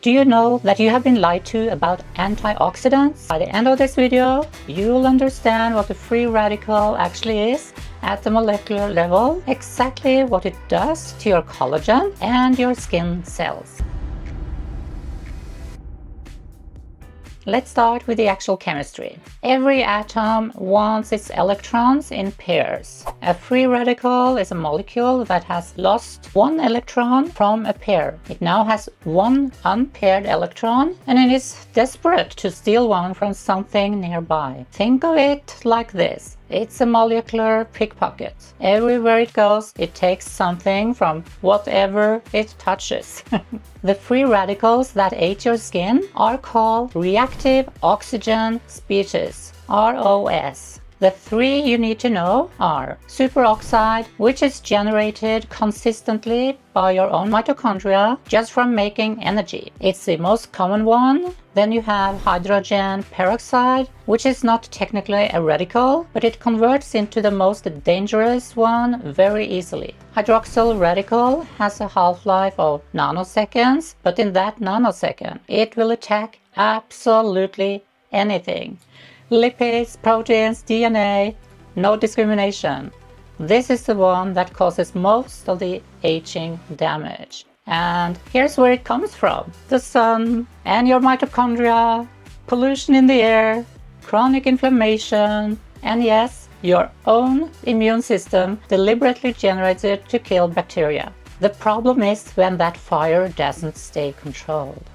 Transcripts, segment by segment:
Do you know that you have been lied to about antioxidants? By the end of this video, you'll understand what a free radical actually is at the molecular level, exactly what it does to your collagen and your skin cells. Let's start with the actual chemistry. Every atom wants its electrons in pairs. A free radical is a molecule that has lost one electron from a pair. It now has one unpaired electron and it is desperate to steal one from something nearby. Think of it like this. It's a molecular pickpocket. Everywhere it goes, it takes something from whatever it touches. The free radicals that ate your skin are called reactive oxygen species, ROS. The three you need to know are superoxide, which is generated consistently by your own mitochondria just from making energy. It's the most common one. Then you have hydrogen peroxide, which is not technically a radical, but it converts into the most dangerous one very easily. Hydroxyl radical has a half-life of nanoseconds, but in that nanosecond, it will attack absolutely anything. Lipids, proteins, DNA, no discrimination. This is the one that causes most of the aging damage. And here's where it comes from. The sun and your mitochondria, pollution in the air, chronic inflammation, and yes, your own immune system deliberately generates it to kill bacteria. The problem is when that fire doesn't stay controlled.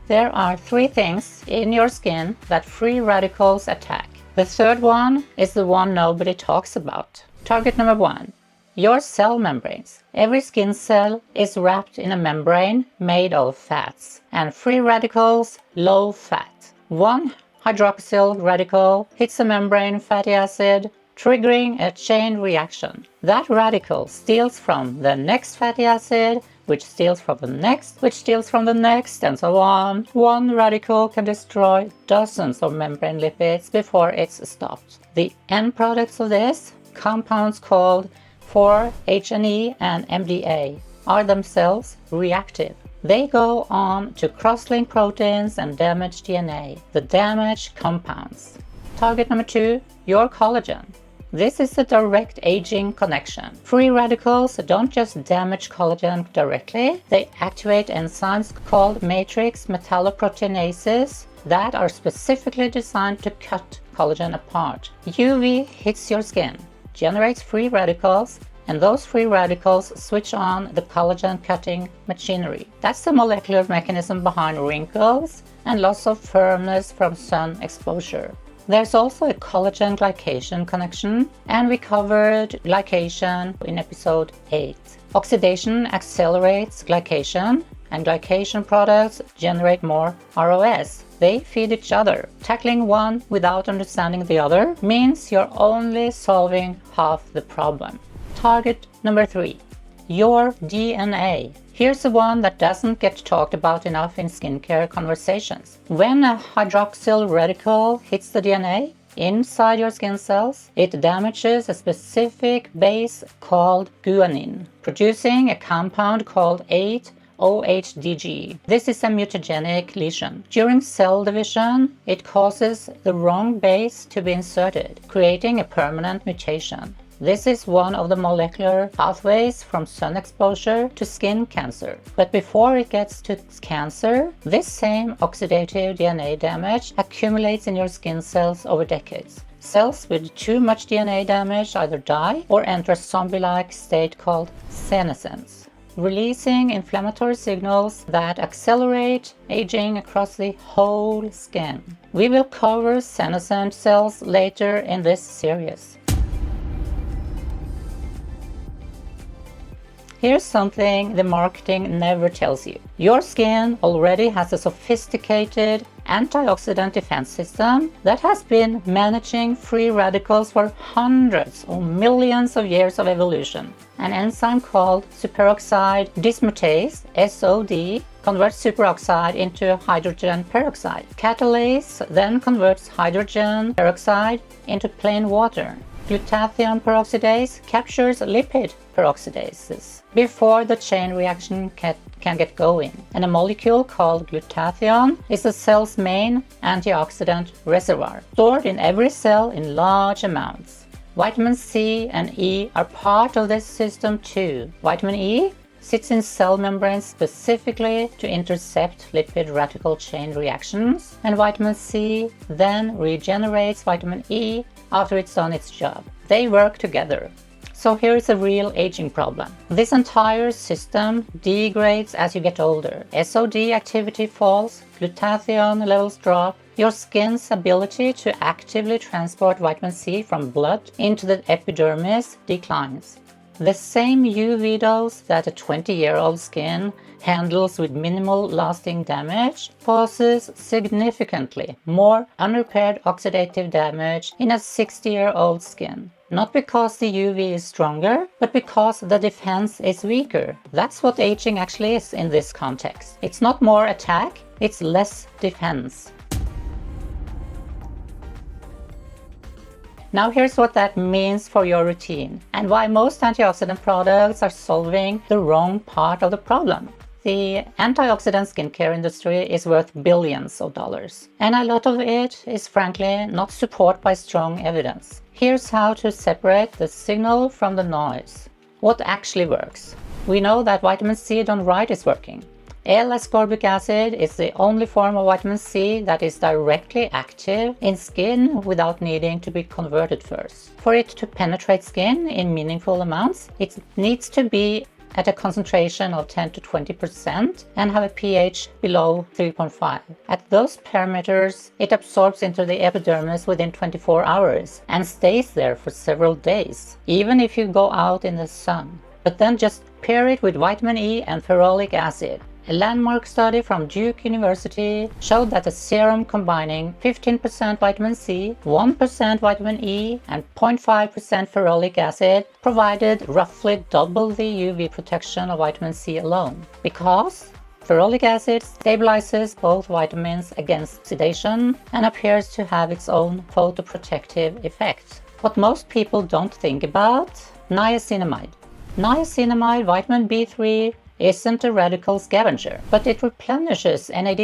There are three things in your skin that free radicals attack. The third one is the one nobody talks about. Target number one, your cell membranes. Every skin cell is wrapped in a membrane made of fats, and free radicals, low fat. One hydroxyl radical hits a membrane fatty acid, triggering a chain reaction. That radical steals from the next fatty acid, which steals from the next, which steals from the next, and so on. One radical can destroy dozens of membrane lipids before it's stopped. The end products of this, compounds called 4-HNE and MDA, are themselves reactive. They go on to cross-link proteins and damage DNA, the damaged compounds. Target number two, your collagen. This is a direct aging connection. Free radicals don't just damage collagen directly, they activate enzymes called matrix metalloproteinases that are specifically designed to cut collagen apart. UV hits your skin, generates free radicals, and those free radicals switch on the collagen cutting machinery. That's the molecular mechanism behind wrinkles and loss of firmness from sun exposure. There's also a collagen glycation connection, and we covered glycation in episode 8. Oxidation accelerates glycation, and glycation products generate more ROS. They feed each other. Tackling one without understanding the other means you're only solving half the problem. Target number 3, your DNA. Here's the one that doesn't get talked about enough in skincare conversations. When a hydroxyl radical hits the DNA inside your skin cells, it damages a specific base called guanine, producing a compound called 8-OHDG. This is a mutagenic lesion. During cell division, it causes the wrong base to be inserted, creating a permanent mutation. This is one of the molecular pathways from sun exposure to skin cancer. But before it gets to cancer, this same oxidative DNA damage accumulates in your skin cells over decades. Cells with too much DNA damage either die or enter a zombie-like state called senescence, releasing inflammatory signals that accelerate aging across the whole skin. We will cover senescent cells later in this series. Here's something the marketing never tells you. Your skin already has a sophisticated antioxidant defense system that has been managing free radicals for hundreds or millions of years of evolution. An enzyme called superoxide dismutase, SOD, converts superoxide into hydrogen peroxide. Catalase then converts hydrogen peroxide into plain water. Glutathione peroxidase captures lipid peroxidases before the chain reaction can get going, and a molecule called glutathione is the cell's main antioxidant reservoir, stored in every cell in large amounts. Vitamin C and E are part of this system too. Vitamin E sits in cell membranes specifically to intercept lipid radical chain reactions, and vitamin C then regenerates vitamin E after it's done its job. They work together. So here is a real aging problem. This entire system degrades as you get older. SOD activity falls, glutathione levels drop, your skin's ability to actively transport vitamin C from blood into the epidermis declines. The same UV dose that a 20-year-old skin handles with minimal lasting damage causes significantly more unrepaired oxidative damage in a 60-year-old skin. Not because the UV is stronger, but because the defense is weaker. That's what aging actually is in this context. It's not more attack, it's less defense. Now here's what that means for your routine and why most antioxidant products are solving the wrong part of the problem. The antioxidant skincare industry is worth billions of dollars, and a lot of it is frankly not supported by strong evidence. Here's how to separate the signal from the noise. What actually works? We know that vitamin C done right is working. L-ascorbic acid is the only form of vitamin C that is directly active in skin without needing to be converted first. For it to penetrate skin in meaningful amounts, it needs to be at a concentration of 10 to 20% and have a pH below 3.5. At those parameters, it absorbs into the epidermis within 24 hours and stays there for several days, even if you go out in the sun. But then just pair it with vitamin E and ferulic acid. A landmark study from Duke University showed that a serum combining 15% vitamin C, 1% vitamin E, and 0.5% ferulic acid provided roughly double the UV protection of vitamin C alone. Because ferulic acid stabilizes both vitamins against oxidation and appears to have its own photoprotective effect. What most people don't think about: niacinamide. Niacinamide, vitamin B3, isn't a radical scavenger, but it replenishes NAD+,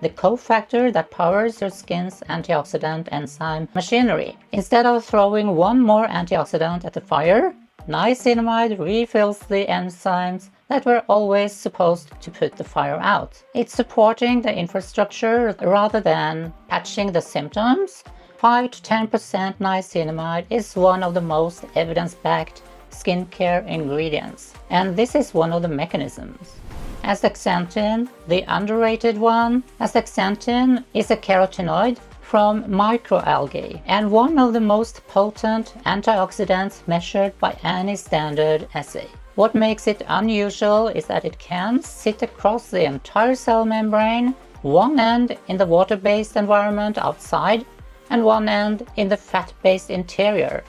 the cofactor that powers your skin's antioxidant enzyme machinery. Instead of throwing one more antioxidant at the fire, niacinamide refills the enzymes that were always supposed to put the fire out. It's supporting the infrastructure rather than patching the symptoms. 5 to 10% niacinamide is one of the most evidence-backed skincare ingredients, and this is one of the mechanisms. Astaxanthin, the underrated one. Astaxanthin is a carotenoid from microalgae and one of the most potent antioxidants measured by any standard assay. What makes it unusual is that it can sit across the entire cell membrane, one end in the water-based environment outside and one end in the fat-based interior,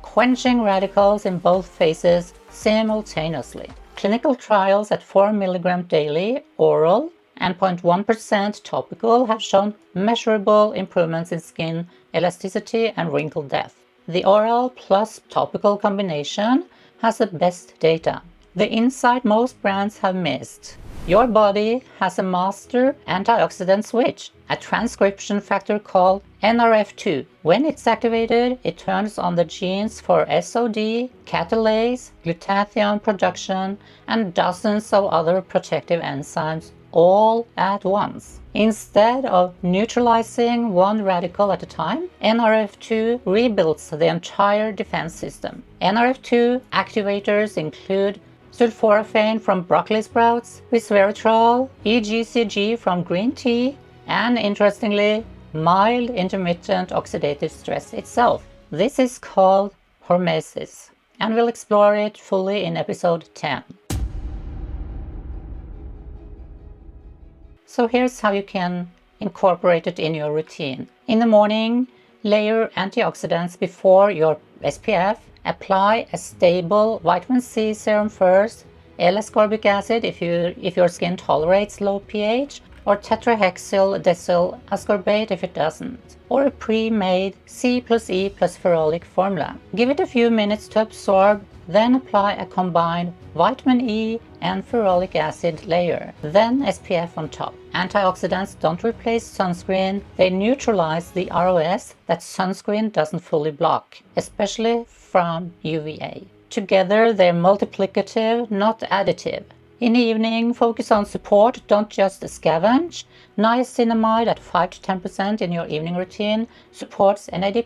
quenching radicals in both phases simultaneously. Clinical trials at 4 mg daily oral and 0.1% topical have shown measurable improvements in skin elasticity and wrinkle death. The oral plus topical combination has the best data. The insight most brands have missed: your body has a master antioxidant switch, a transcription factor called NRF2. When it's activated, it turns on the genes for SOD, catalase, glutathione production, and dozens of other protective enzymes all at once. Instead of neutralizing one radical at a time, NRF2 rebuilds the entire defense system. NRF2 activators include sulforaphane from broccoli sprouts, resveratrol, EGCG from green tea, and interestingly, mild intermittent oxidative stress itself. This is called hormesis, and we'll explore it fully in episode 10. So here's how you can incorporate it in your routine. In the morning, layer antioxidants before your SPF. Apply a stable vitamin C serum first, L-ascorbic acid if your skin tolerates low pH, or tetrahexyl decyl ascorbate if it doesn't, or a pre-made C plus E plus ferrolic formula. Give it a few minutes to absorb, then apply a combined vitamin E and ferrolic acid layer, then SPF on top. Antioxidants don't replace sunscreen, they neutralize the ROS that sunscreen doesn't fully block, especially from UVA. Together they're multiplicative, not additive. In the evening, focus on support, don't just scavenge. Niacinamide at 5 to 10% in your evening routine supports NAD+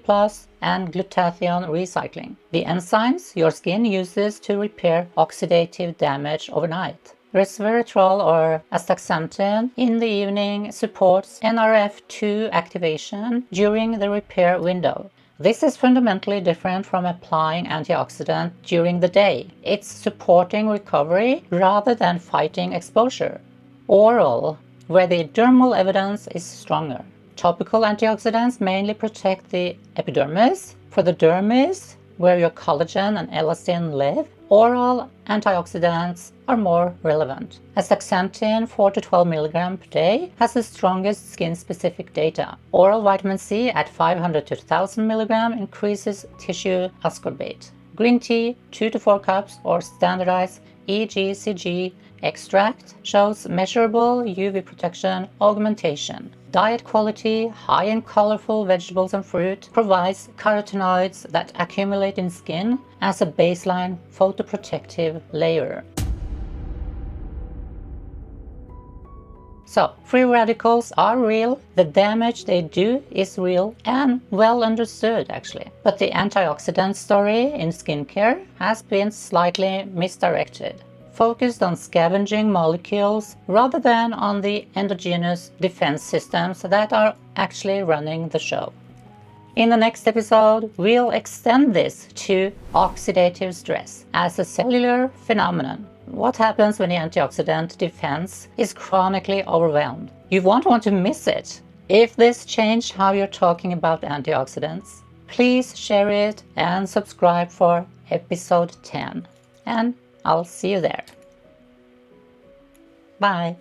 and glutathione recycling, the enzymes your skin uses to repair oxidative damage overnight. Resveratrol or astaxanthin in the evening supports NRF2 activation during the repair window. This is fundamentally different from applying antioxidant during the day. It's supporting recovery rather than fighting exposure. Oral, where the dermal evidence is stronger. Topical antioxidants mainly protect the epidermis. For the dermis, where your collagen and elastin live, oral antioxidants are more relevant. Astaxanthin 4 to 12 mg per day has the strongest skin-specific data. Oral vitamin C at 500 to 1000 mg increases tissue ascorbate. Green tea 2 to 4 cups or standardized EGCG extract shows measurable UV protection augmentation. Diet quality, high in colorful vegetables and fruit, provides carotenoids that accumulate in skin as a baseline photoprotective layer. So, free radicals are real, the damage they do is real and well understood actually. But the antioxidant story in skincare has been slightly misdirected, focused on scavenging molecules rather than on the endogenous defense systems that are actually running the show. In the next episode, we'll extend this to oxidative stress as a cellular phenomenon. What happens when the antioxidant defense is chronically overwhelmed? You won't want to miss it. If this changed how you're talking about antioxidants, please share it and subscribe for episode 10. And I'll see you there. Bye.